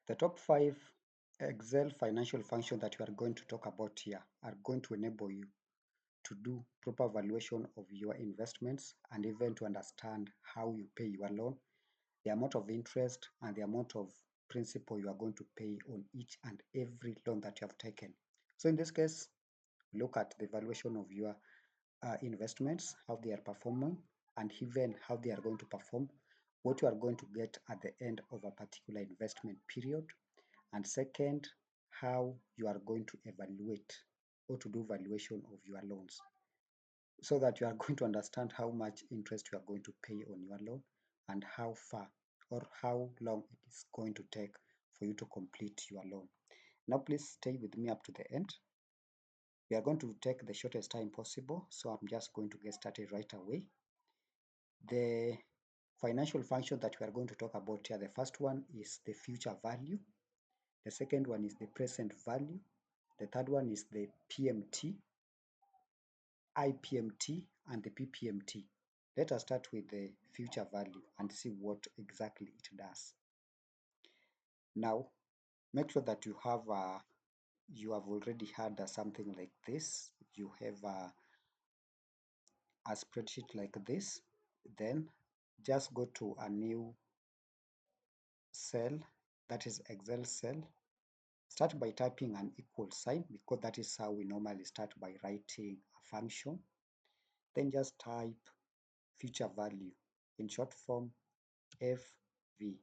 The top 5 Excel financial functions that you are going to talk about here are going to enable you to do proper valuation of your investments and even to understand how you pay your loan, the amount of interest and the amount of principal you are going to pay on each and every loan that you have taken. So in this case, look at the valuation of your investments, how they are performing, and even how they are going to perform, what you are going to get at the end of a particular investment period, and second, how you are going to evaluate or to do valuation of your loans so that you are going to understand how much interest you are going to pay on your loan and how far or how long it is going to take for you to complete your loan. Now, please stay with me up to the end. We are going to take the shortest time possible, so I'm just going to get started right away. The financial function that we are going to talk about here, the first one is the future value. The second one is the present value. The third one is the PMT, Ipmt, and the Ppmt. Let us start with the future value and see what exactly it does. Now, make sure that you have already had something like this. You have a spreadsheet like this. Then just go to a new cell, that is Excel cell. Start by typing an equal sign because that is how we normally start by writing a function. Then just type future value, in short form FV.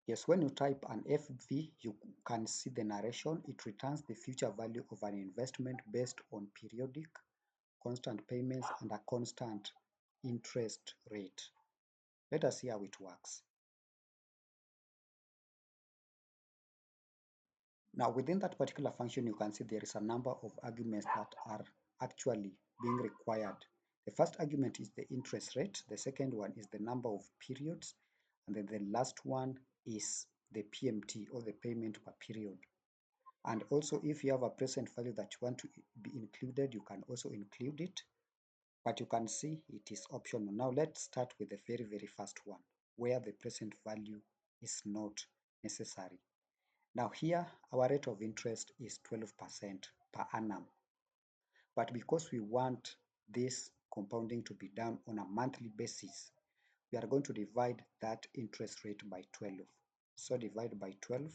Yes, when you type an FV, you can see the narration. It returns the future value of an investment based on periodic, constant payments and a constant interest rate. Let us see how it works. Now, within that particular function, you can see there is a number of arguments that are actually being required. The first argument is the interest rate. The second one is the number of periods. And then the last one is the PMT, or the payment per period. And also, if you have a present value that you want to be included, you can also include it. But you can see it is optional. Now let's start with the very first one, where the present value is not necessary. Now here, our rate of interest is 12% per annum. But because we want this compounding to be done on a monthly basis, we are going to divide that interest rate by 12. So divide by 12.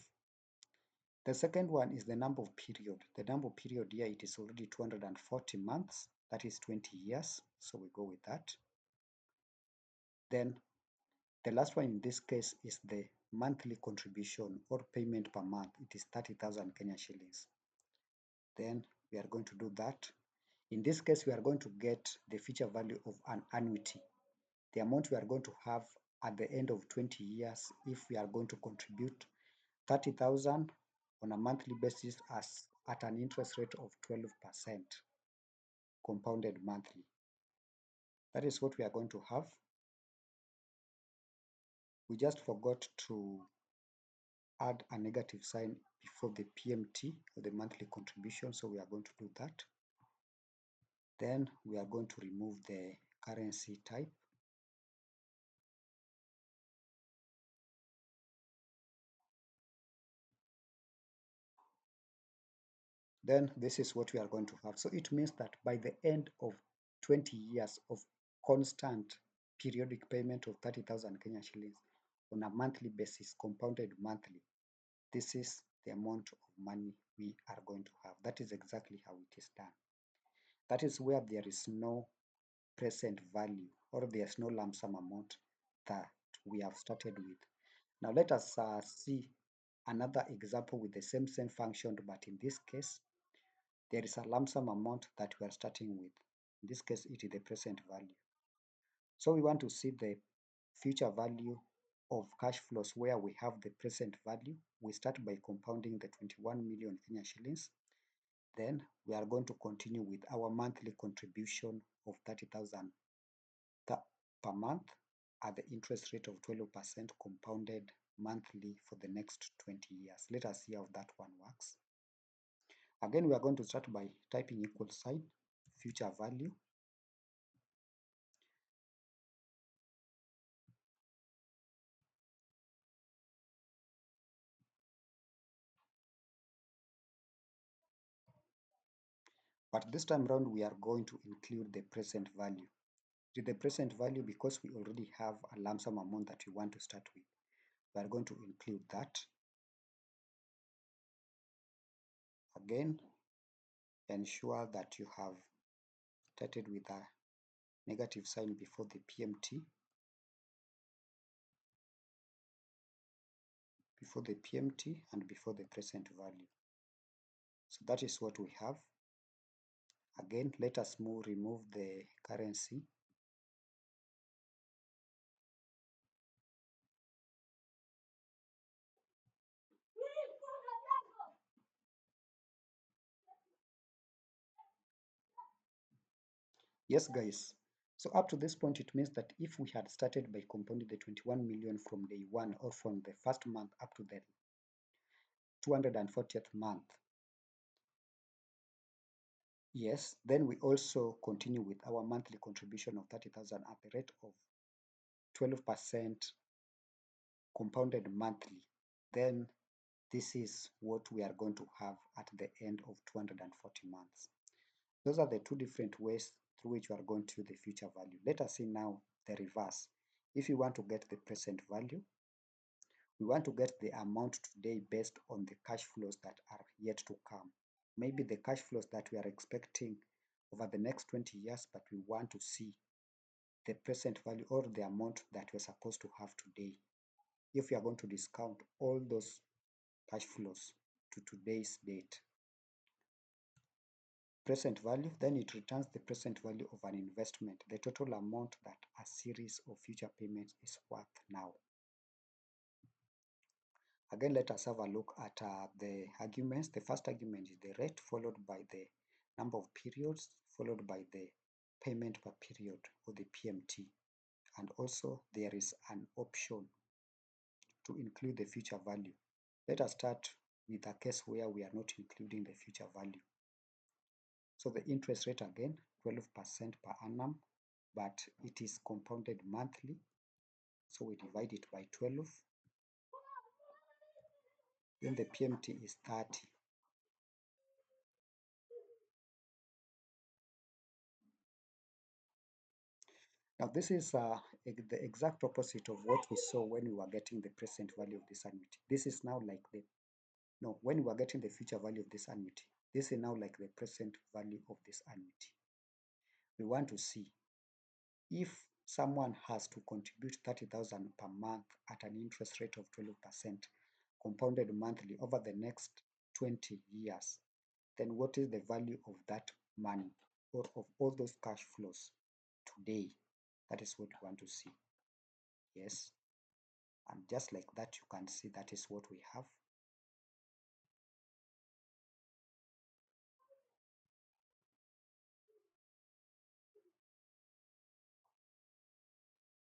The second one is the number of period. The number of period here, it is already 240 months. That is 20 years. So we go with that. Then the last one in this case is the monthly contribution or payment per month. It is 30,000 Kenya shillings. Then we are going to do that. In this case, we are going to get the future value of an annuity, the amount we are going to have at the end of 20 years if we are going to contribute 30,000 on a monthly basis as at an interest rate of 12% compounded monthly. That is what we are going to have. We just forgot to add a negative sign before the PMT, or the monthly contribution, so we are going to do that. Then we are going to remove the currency type. Then this is what we are going to have. So it means that by the end of 20 years of constant periodic payment of 30,000 Kenya shillings on a monthly basis, compounded monthly, this is the amount of money we are going to have. That is exactly how it is done. That is where there is no present value, or there's no lump sum amount that we have started with. Now let us see another example with the same function, but in this case, there is a lump sum amount that we are starting with. In this case, it is the present value. So we want to see the future value of cash flows where we have the present value. We start by compounding the 21 million Kenya shillings. Then we are going to continue with our monthly contribution of 30,000 per month at the interest rate of 12% compounded monthly for the next 20 years. Let us see how that one works. Again, we are going to start by typing equal sign, future value. But this time around, we are going to include the present value. With the present value, because we already have a lump sum amount that we want to start with, we are going to include that. Again, ensure that you have started with a negative sign before the PMT, and before the present value. So that is what we have. Again, let us remove the currency. Yes, guys. So up to this point, it means that if we had started by compounding the 21 million from day one, or from the first month up to the 240th month, yes, then we also continue with our monthly contribution of 30,000 at the rate of 12% compounded monthly. Then this is what we are going to have at the end of 240 months. Those are the two different ways through which we are going to the future value. Let us see now the reverse. If you want to get the present value, we want to get the amount today based on the cash flows that are yet to come. Maybe the cash flows that we are expecting over the next 20 years, but we want to see the present value or the amount that we're supposed to have today. If we are going to discount all those cash flows to today's date, present value, then it returns the present value of an investment, the total amount that a series of future payments is worth now. Again, let us have a look at the arguments. The first argument is the rate, followed by the number of periods, followed by the payment per period, or the PMT. And also there is an option to include the future value. Let us start with a case where we are not including the future value. So the interest rate, again, 12% per annum, but it is compounded monthly. So we divide it by 12. Then the PMT is 30. Now this is the exact opposite of what we saw when we were getting the present value of this annuity. This is now like when we were getting the future value of this annuity. This is now like the present value of this annuity. We want to see if someone has to contribute 30,000 per month at an interest rate of 12% compounded monthly over the next 20 years, then what is the value of that money, or of all those cash flows today? That is what we want to see. Yes, and just like that, you can see that is what we have.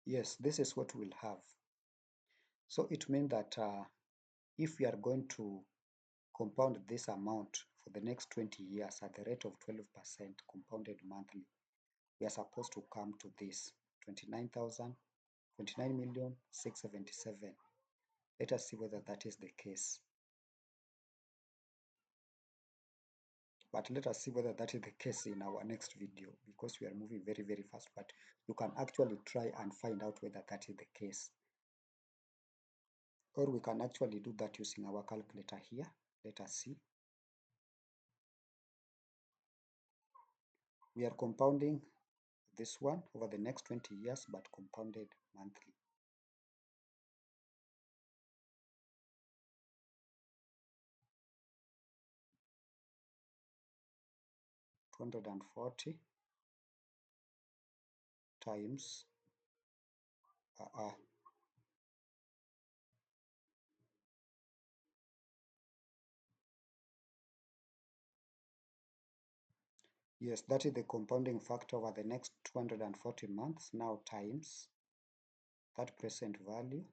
Yes, this is what we'll have. So it means that if we are going to compound this amount for the next 20 years at the rate of 12% compounded monthly, we are supposed to come to this 29,677. Let us see whether that is the case. But let us see whether that is the case in our next video, because we are moving very, very fast. But you can actually try and find out whether that is the case. Or we can actually do that using our calculator here. Let us see. We are compounding this one over the next 20 years, but compounded monthly. $240 times yes, that is the compounding factor over the next 240 months, now times that present value,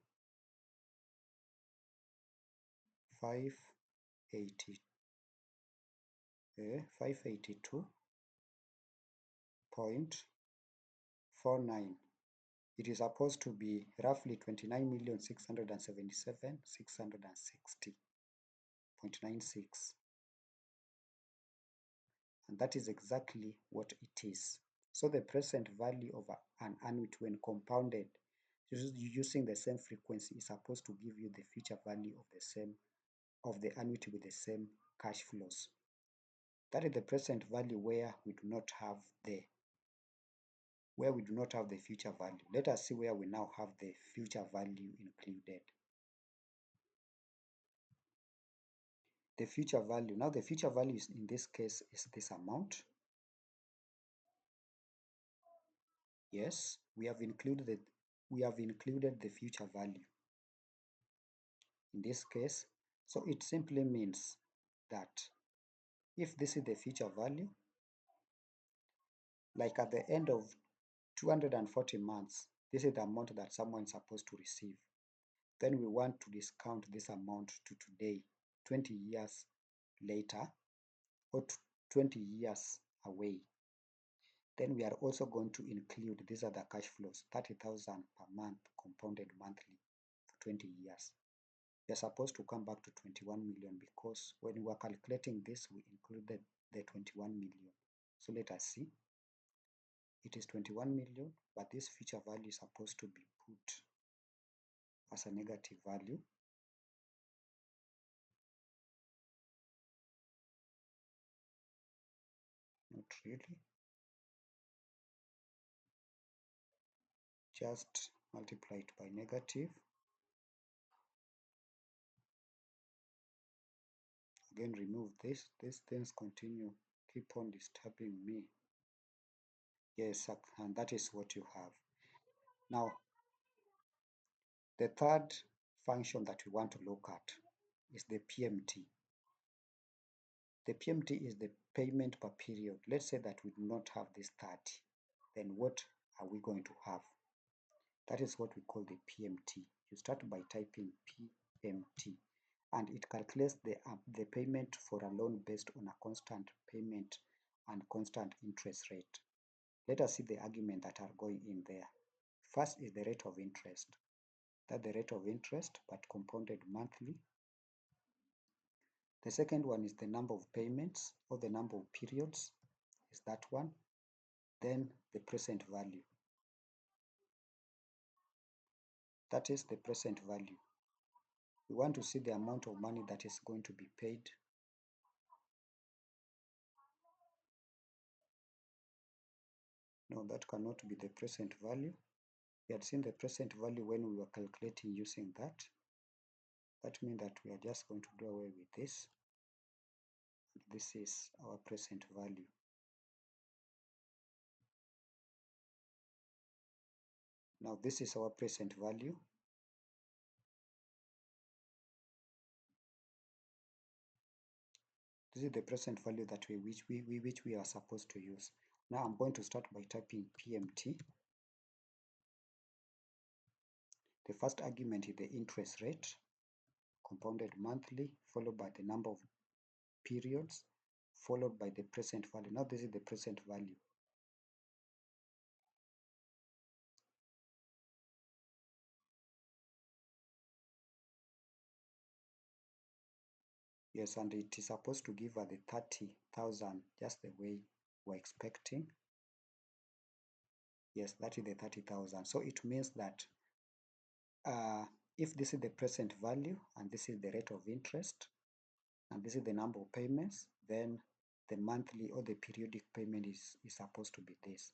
582.49. It is supposed to be roughly 29,677,660.96. And that is exactly what it is. So the present value of an annuity when compounded using the same frequency is supposed to give you the future value of the annuity with the same cash flows. That is the present value where we do not have the future value. Let us see where we now have the future value included. The future value. Now the future value in this case is this amount. Yes, we have included the future value in this case. So it simply means that if this is the future value, like at the end of 240 months, this is the amount that someone is supposed to receive. Then we want to discount this amount to today, 20 years later, or 20 years away. Then we are also going to include these are the cash flows, 30,000 per month compounded monthly for 20 years. We are supposed to come back to 21 million because when we were calculating this, we included the 21 million. So let us see. It is 21 million, but this future value is supposed to be put as a negative value. Not really. Just multiply it by negative. Again, remove this. These things continue, keep on disturbing me. Yes, and that is what you have. Now, the third function that we want to look at is the PMT. The PMT is the payment per period. Let's say that we do not have this 30. Then what are we going to have? That is what we call the PMT. You start by typing PMT and it calculates the payment for a loan based on a constant payment and constant interest rate. Let us see the argument that are going in there. First is the rate of interest. That's the rate of interest but compounded monthly. The second one is the number of payments or the number of periods is that one. Then the present value. That is the present value. We want to see the amount of money that is going to be paid. No, that cannot be the present value. We had seen the present value when we were calculating using that. That means that we are just going to do away with this. This is our present value. Now this is our present value. This is the present value that which we are supposed to use. Now I'm going to start by typing PMT. The first argument is the interest rate, compounded monthly, followed by the number of periods, followed by the present value. Now this is the present value. Yes, and it is supposed to give us the 30,000 just the way we're expecting. Yes, that is the 30,000. So it means that if this is the present value and this is the rate of interest and this is the number of payments, then the monthly or the periodic payment is supposed to be this.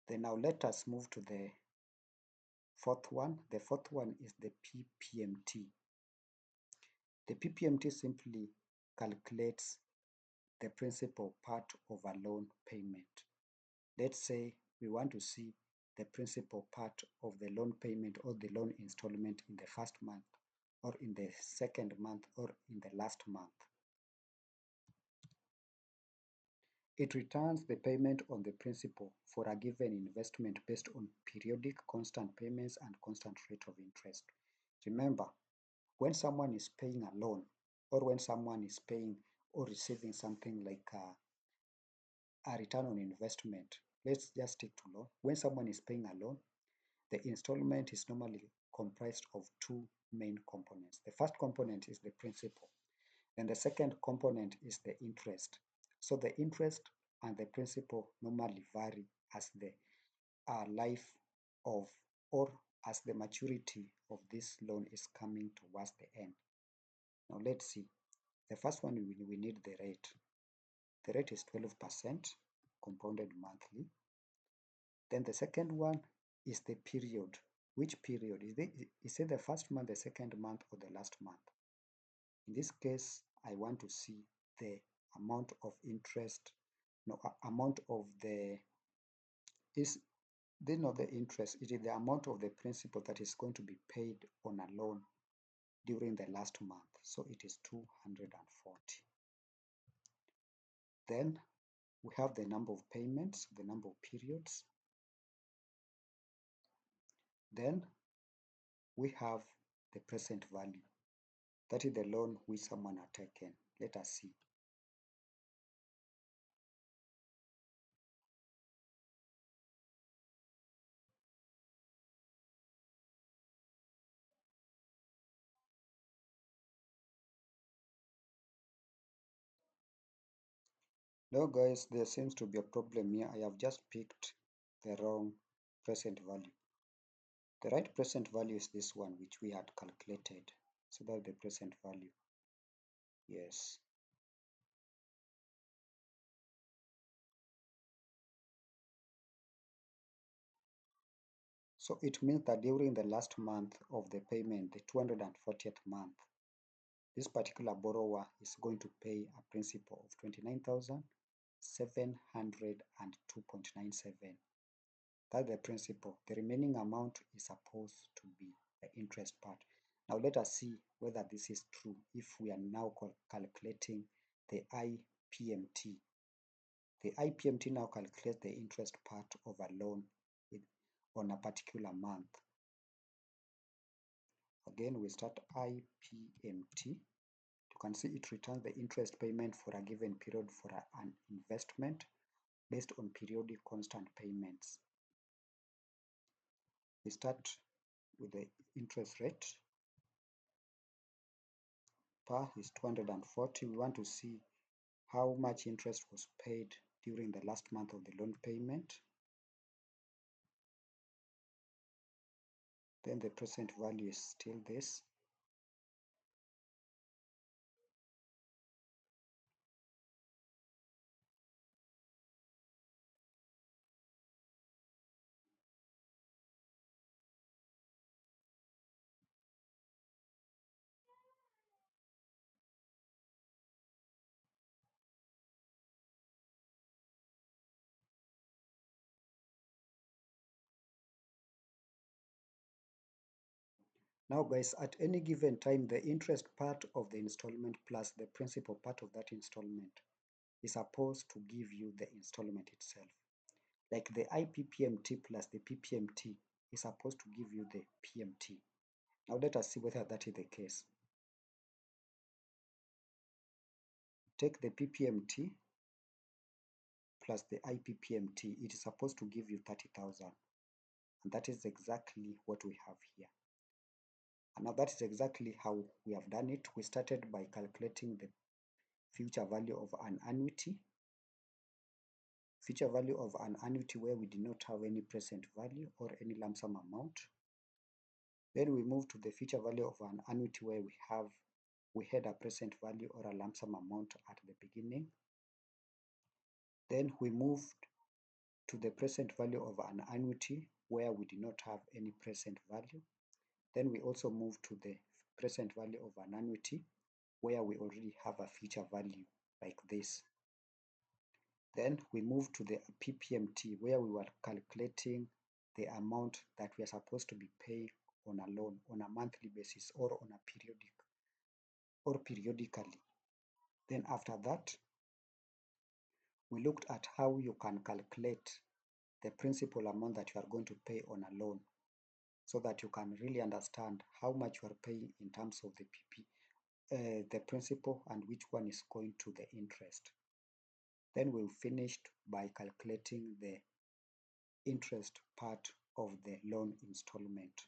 Then now let us move to the fourth one. The fourth one is the Ppmt. The Ppmt simply calculates the principal part of a loan payment. Let's say we want to see the principal part of the loan payment or the loan installment in the first month or in the second month or in the last month. It returns the payment on the principal for a given investment based on periodic constant payments and constant rate of interest. Remember, when someone is paying a loan or when someone is paying or receiving something like a return on investment, let's just stick to loan. When someone is paying a loan, the installment is normally comprised of two main components. The first component is the principal, and the second component is the interest. So the interest and the principal normally vary as the life of or as the maturity of this loan is coming towards the end. Now let's see. The first one, we need the rate. The rate is 12% compounded monthly. Then the second one is the period. Which period? Is it the first month, the second month, or the last month? In this case, I want to see the amount of interest, no, amount of the, is not the interest, it is the amount of the principal that is going to be paid on a loan during the last month. So it is 240. Then we have the number of payments, the number of periods. Then we have the present value. That is the loan which someone has taken. Let us see. Now guys, there seems to be a problem here. I have just picked the wrong present value. The right present value is this one, which we had calculated. So that's the present value. Yes. So it means that during the last month of the payment, the 240th month, this particular borrower is going to pay a principal of 29,702.97. That's the principal. The remaining amount is supposed to be the interest part. Now let us see whether this is true if we are now calculating the Ipmt. The Ipmt now calculates the interest part of a loan on a particular month. Again, we start Ipmt. You can see it returns the interest payment for a given period for an investment based on periodic constant payments. We start with the interest rate. Per is 240. We want to see how much interest was paid during the last month of the loan payment. Then the present value is still this. Now guys, at any given time, the interest part of the installment plus the principal part of that installment is supposed to give you the installment itself. Like the Ipmt plus the Ppmt is supposed to give you the Pmt. Now let us see whether that is the case. Take the Ppmt plus the Ipmt, it is supposed to give you 30,000. And that is exactly what we have here. And now that is exactly how we have done it. We started by calculating the future value of an annuity. Future value of an annuity where we did not have any present value or any lump sum amount. Then we move to the future value of an annuity where we had a present value or a lump sum amount at the beginning. Then we moved to the present value of an annuity where we did not have any present value. Then we also move to the present value of an annuity where we already have a future value like this. Then we move to the Ppmt where we were calculating the amount that we are supposed to be paying on a loan on a monthly basis or on a periodically. Then after that, we looked at how you can calculate the principal amount that you are going to pay on a loan so that you can really understand how much you are paying in terms of the principal and which one is going to the interest. Then we finished by calculating the interest part of the loan installment.